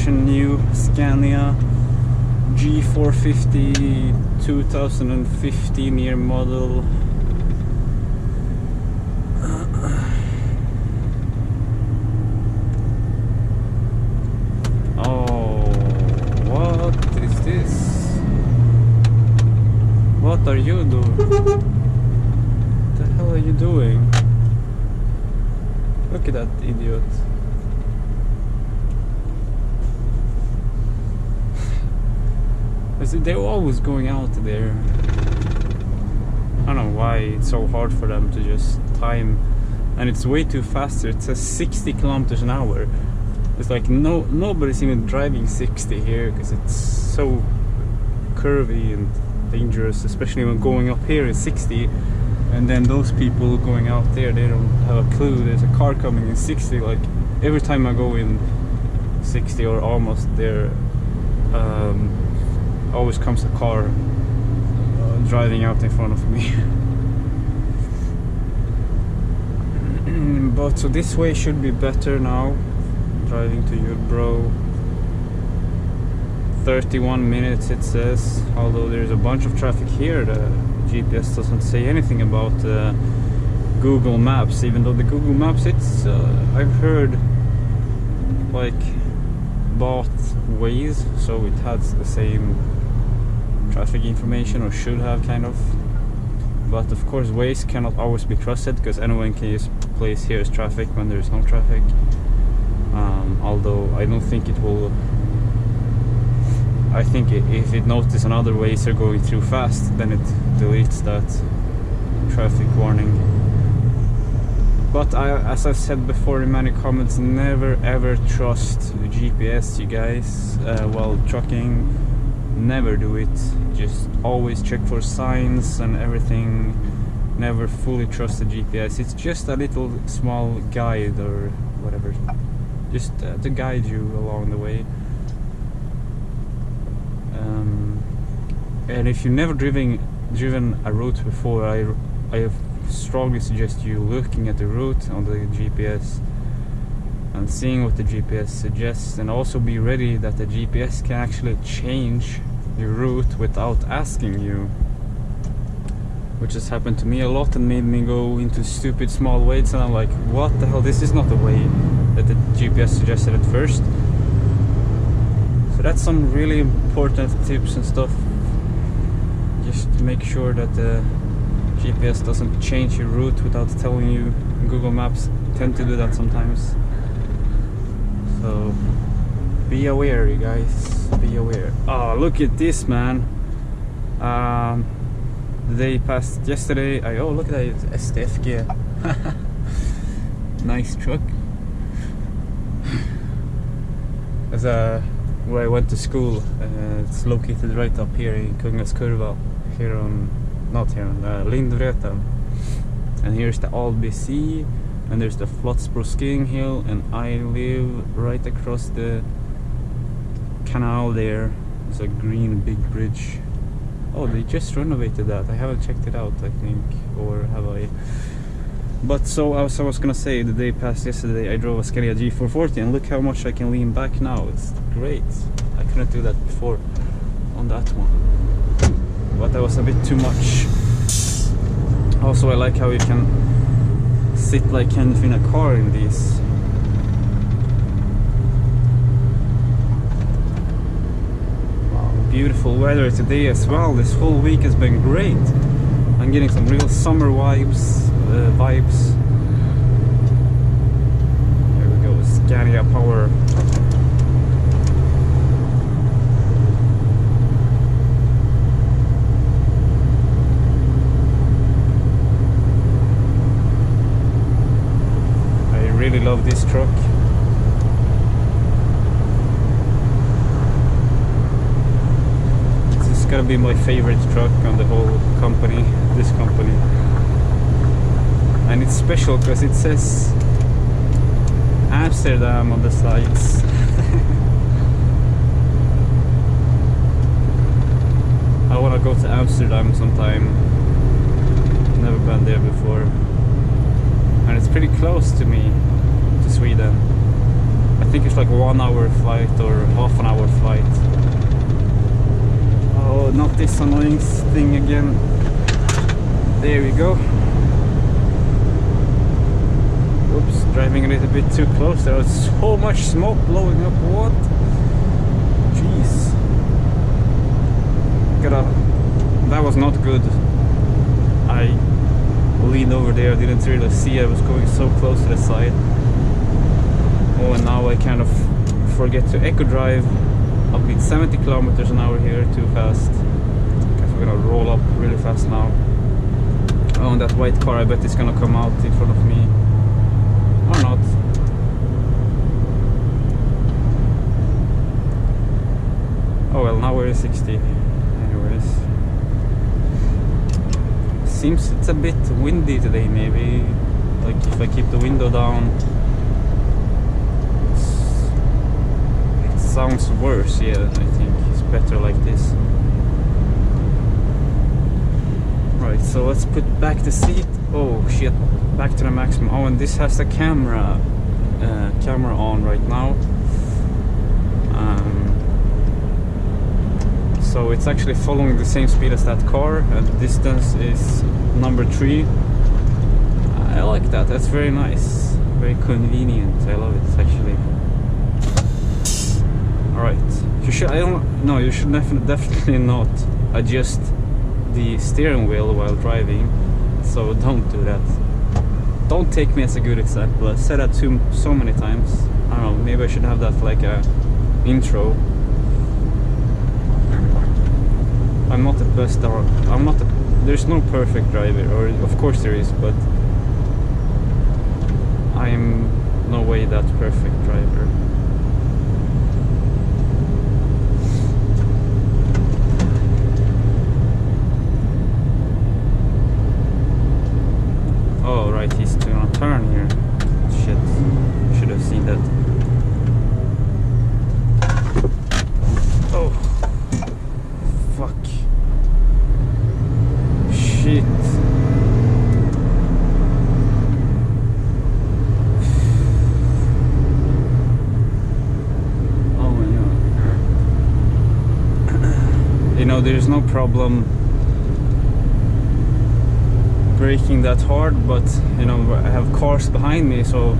edition new Scania G450 2015 year model. Oh, what is this? What are you doing? What the hell are you doing? Look at that idiot. They're always going out there. I don't know why it's so hard for them to just time, and it's way too fast. It says 60 kilometers an hour. It's like nobody's even driving 60 here because it's so curvy and dangerous, especially when going up here is 60, and then those people going out there, they don't have a clue. There's a car coming in 60. Like every time I go in 60 or almost there, always comes a car driving out in front of me. But so this way should be better now. Driving to you, bro. 31 minutes it says, although there's a bunch of traffic here. The GPS doesn't say anything about Google Maps, even though the Google Maps, it's I've heard, like, bought Waze, so it has the same traffic information, or should have, kind of. But of course Waze cannot always be trusted, because anyone can just place here's traffic when there's no traffic. Although I don't think it will. I think if it notices another Waze are going through fast, then it deletes that traffic warning. But as I've said before in many comments, never ever trust GPS, you guys, while trucking. Never do it. Just always check for signs and everything. Never fully trust the GPS. It's just a little small guide or whatever, just to guide you along the way. And if you've never driven a route before, I strongly suggest you looking at the route on the GPS and seeing what the GPS suggests, and also be ready that the GPS can actually change your route without asking you, which has happened to me a lot and made me go into stupid small ways, and I'm like, what the hell, this is not the way that the GPS suggested at first. So that's some really important tips and stuff. Just make sure that the GPS doesn't change your route without telling you. Google Maps tend to do that sometimes. So be aware, you guys. Be aware. Oh, look at this, man. The day passed yesterday. Oh, look at that. It's STFG. Nice truck. As where I went to school, it's located right up here in Kungens Kurva. Here on, not here on Lindvreten. And here's the Alby Sea, and there's the Flotsbro skiing hill, and I live right across the canal there. There's a green big bridge. Oh, they just renovated that. I haven't checked it out, I think, or have I? But so as I was gonna say, the day passed yesterday. I drove a Scania G450, and look how much I can lean back now. It's great. I couldn't do that before on that one, but that was a bit too much. Also, I like how you can sit like kind of in a car in these. Wow, beautiful weather today as well. This whole week has been great. I'm getting some real summer vibes. There we go, Scania power. Really love this truck. This is gonna be my favorite truck on the whole company, this company. And it's special because it says Amsterdam on the sides. I wanna go to Amsterdam sometime. Never been there before. And it's pretty close to me, to Sweden. I think it's like 1 hour flight or half an hour flight. Oh, not this annoying thing again. There we go. Oops, driving a little bit too close. There was so much smoke blowing up. What? Jeez. That was not good. I leaned over there. I didn't really see. I was going so close to the side. Oh, and now I kind of forget to echo drive. I'll be 70 kilometers an hour here, too fast. Guess we're gonna roll up really fast now. Oh, and that white car, I bet it's gonna come out in front of me. Or not. Oh well, now we're at 60. Anyways. Seems it's a bit windy today, maybe. Like if I keep the window down. It sounds worse, yeah, I think. It's better like this. Right, so let's put back the seat. Oh shit, back to the maximum. Oh, and this has the camera on right now. So it's actually following the same speed as that car, and the distance is number 3. I like that. That's very nice, very convenient. I love it actually. All right, you should. You should definitely not adjust the steering wheel while driving, so don't do that. Don't take me as a good example. I've said that so many times. I don't know, maybe I should have that like a intro. I'm not the best, or there's no perfect driver, or of course there is, but I am no way that perfect driver. Oh, right, he's gonna turn here. Shit, should have seen that. Oh, fuck. Shit. Oh my god. You know, there's no problem braking that hard, but you know, I have cars behind me, so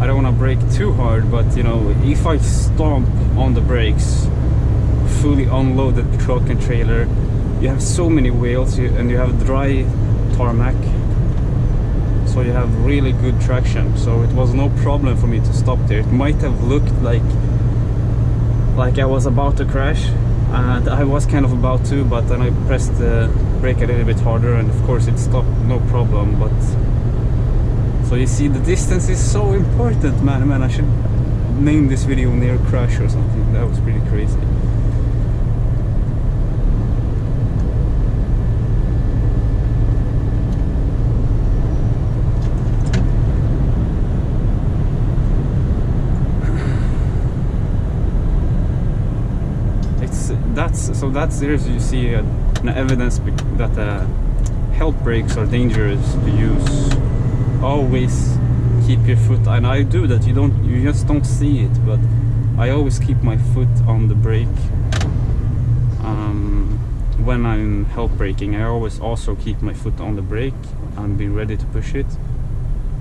I don't want to brake too hard. But you know, if I stomp on the brakes, fully unloaded truck and trailer, you have so many wheels, and you have dry tarmac, so you have really good traction. So it was no problem for me to stop there. It might have looked like I was about to crash, and I was kind of about to, but then I pressed the brake a little bit harder, and of course it stopped, no problem. But so you see, the distance is so important, man. I should name this video near crash or something. That was pretty crazy. That's there you see an evidence that help brakes are dangerous to use. Always keep your foot, and I do that. You just don't see it, but I always keep my foot on the brake when I'm help braking. I always also keep my foot on the brake and be ready to push it.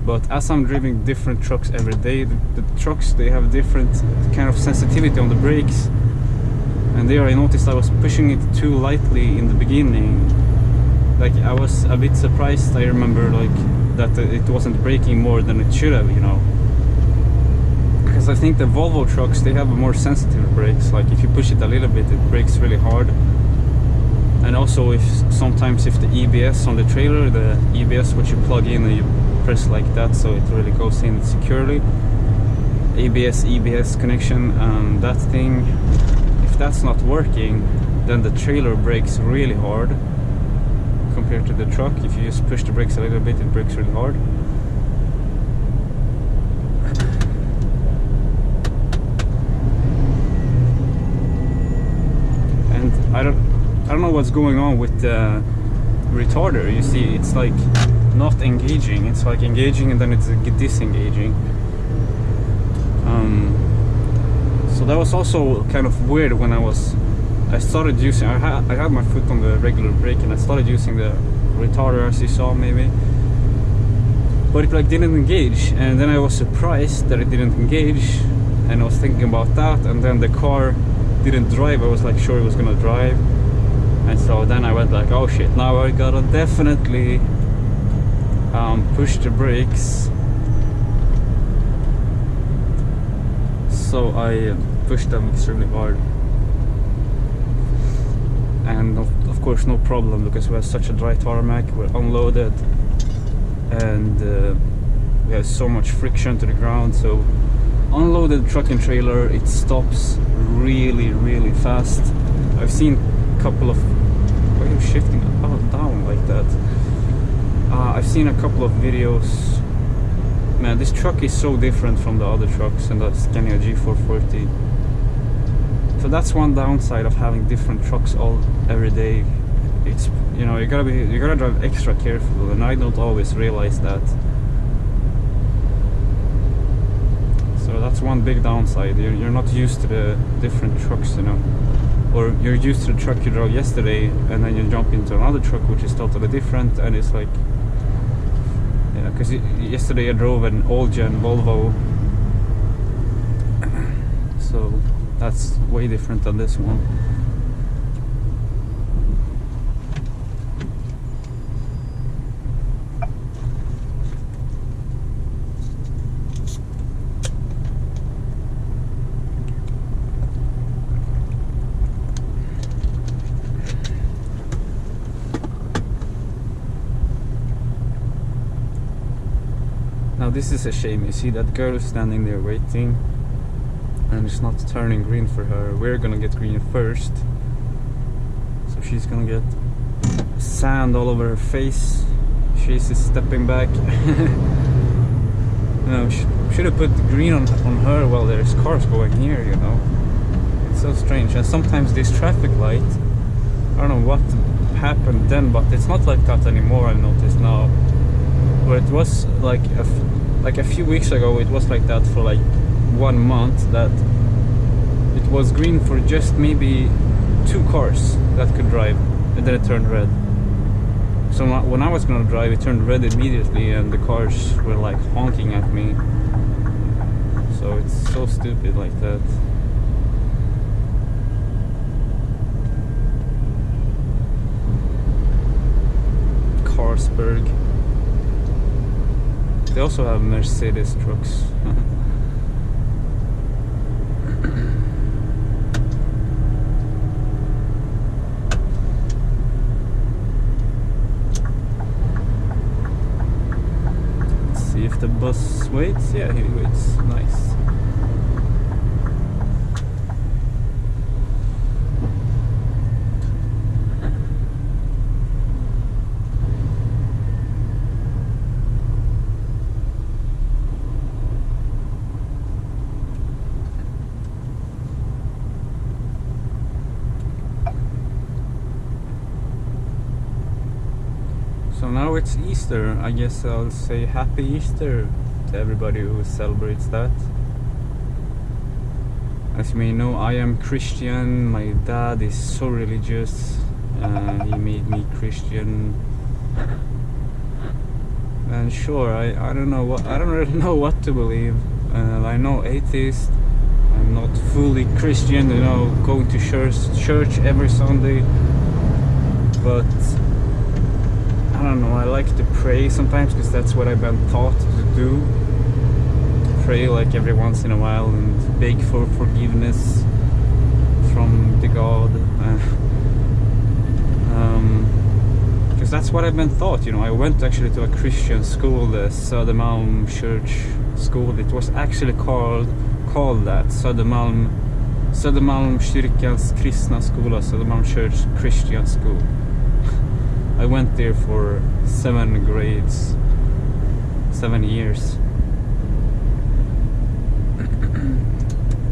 But as I'm driving different trucks every day, the trucks, they have different kind of sensitivity on the brakes. And there I noticed I was pushing it too lightly in the beginning. Like, I was a bit surprised. I remember like that it wasn't braking more than it should have, you know. Because I think the Volvo trucks, they have more sensitive brakes. Like if you push it a little bit, it brakes really hard. And also sometimes if the EBS on the trailer, the EBS which you plug in and you press like that, so it really goes in securely. ABS-EBS connection, and that thing, that's not working, then the trailer brakes really hard compared to the truck. If you just push the brakes a little bit, it brakes really hard. And I don't know what's going on with the retarder. You see, it's like not engaging. It's like engaging and then it's disengaging. So that was also kind of weird when I started using, I had my foot on the regular brake and I started using the retarder, as you saw maybe, but it like didn't engage, and then I was surprised that it didn't engage, and I was thinking about that, and then the car didn't drive. I was like sure it was gonna drive, and so then I went like, oh shit, now I gotta definitely push the brakes. So I pushed them extremely hard, and of course no problem, because we have such a dry tarmac, we're unloaded, and we have so much friction to the ground. So unloaded truck and trailer, it stops really fast. I've seen a couple of, why are you shifting up and down like that? I've seen a couple of videos. Man, this truck is so different from the other trucks and the Scania G450. So that's one downside of having different trucks every day. It's, you know, you gotta drive extra careful, and I don't always realize that. So that's one big downside. You're not used to the different trucks, you know, or you're used to the truck you drove yesterday, and then you jump into another truck which is totally different, and it's like, yeah, because yesterday I drove an old-gen Volvo, so that's way different than this one. Now this is a shame. You see that girl standing there waiting, and it's not turning green for her. We're gonna get green first, so she's gonna get sand all over her face. She's stepping back. No, should have put green on her while there's cars going here, you know. It's so strange. And sometimes this traffic light, I don't know what happened then, but it's not like that anymore, I noticed now. But it was like a few weeks ago, it was like that for like 1 month, that it was green for just maybe 2 cars that could drive, and then it turned red. So when I was gonna drive, it turned red immediately, and the cars were like honking at me. So it's so stupid like that. Carlsberg. They also have Mercedes trucks. Let's see if the bus waits. Yeah, he waits. Nice. So now it's Easter. I guess I'll say Happy Easter to everybody who celebrates that. As you may know, I am Christian. My dad is so religious. He made me Christian. And sure, I don't know what, I don't really know what to believe. I know atheist. I'm not fully Christian, you know, going to church every Sunday. But I don't know, I like to pray sometimes, because that's what I've been taught to do. Pray like every once in a while and beg for forgiveness from the God. Because that's what I've been taught, you know. I went actually to a Christian school, the Södermalm Church School. It was actually called that, Södermalm Kyrkans Kristna Skola, Södermalm Church Christian School. I went there for 7 grades, 7 years.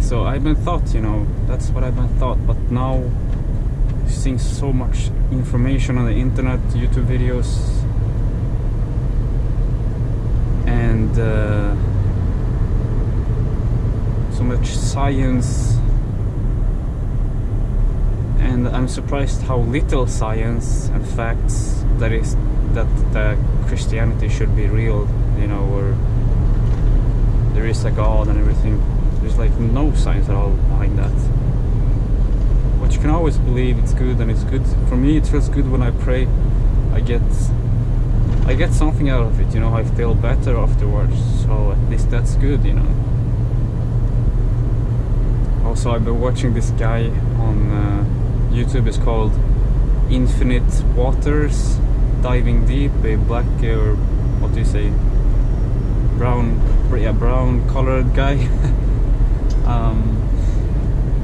So I've been taught, you know, that's what I've been taught. But now, seeing so much information on the internet, YouTube videos, and so much science And I'm surprised how little science and facts that is that Christianity should be real, you know, or there is a God and everything. There's like no science at all behind that. But you can always believe it's good, and it's good. For me, it feels good when I pray. I get something out of it, you know. I feel better afterwards, so at least that's good, you know. Also, I've been watching this guy on YouTube. It's called Infinite Waters, Diving Deep, a black or what do you say, brown colored guy.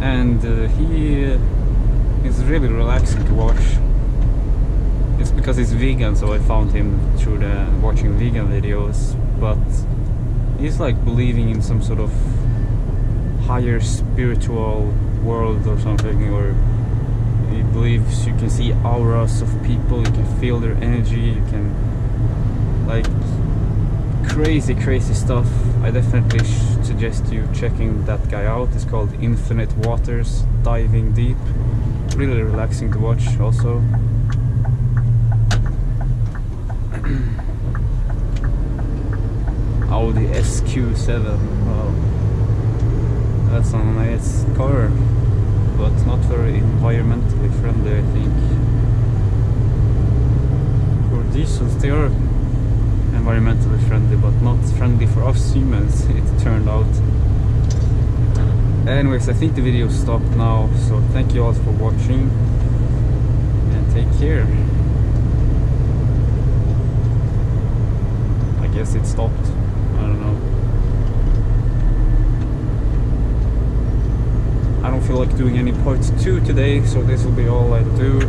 And he is really relaxing to watch. It's because he's vegan, so I found him through the watching vegan videos. But he's like believing in some sort of higher spiritual world or something, or he believes you can see auras of people, you can feel their energy, you can, like, crazy stuff. I definitely suggest you checking that guy out. It's called Infinite Waters, Diving Deep. Really relaxing to watch also. Audi SQ7. Wow. That's a nice car, but not very environmentally friendly, I think. For diesels, they are environmentally friendly, but not friendly for us humans, it turned out. Anyways, I think the video stopped now, so thank you all for watching, and take care. I guess it stopped, I don't know. I don't feel like doing any part 2 today, so this will be all I do.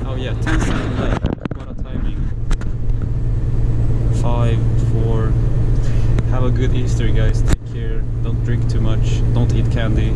Oh yeah, 10 seconds late. What a timing. 5, 4. Have a good Easter, guys. Take care. Don't drink too much. Don't eat candy.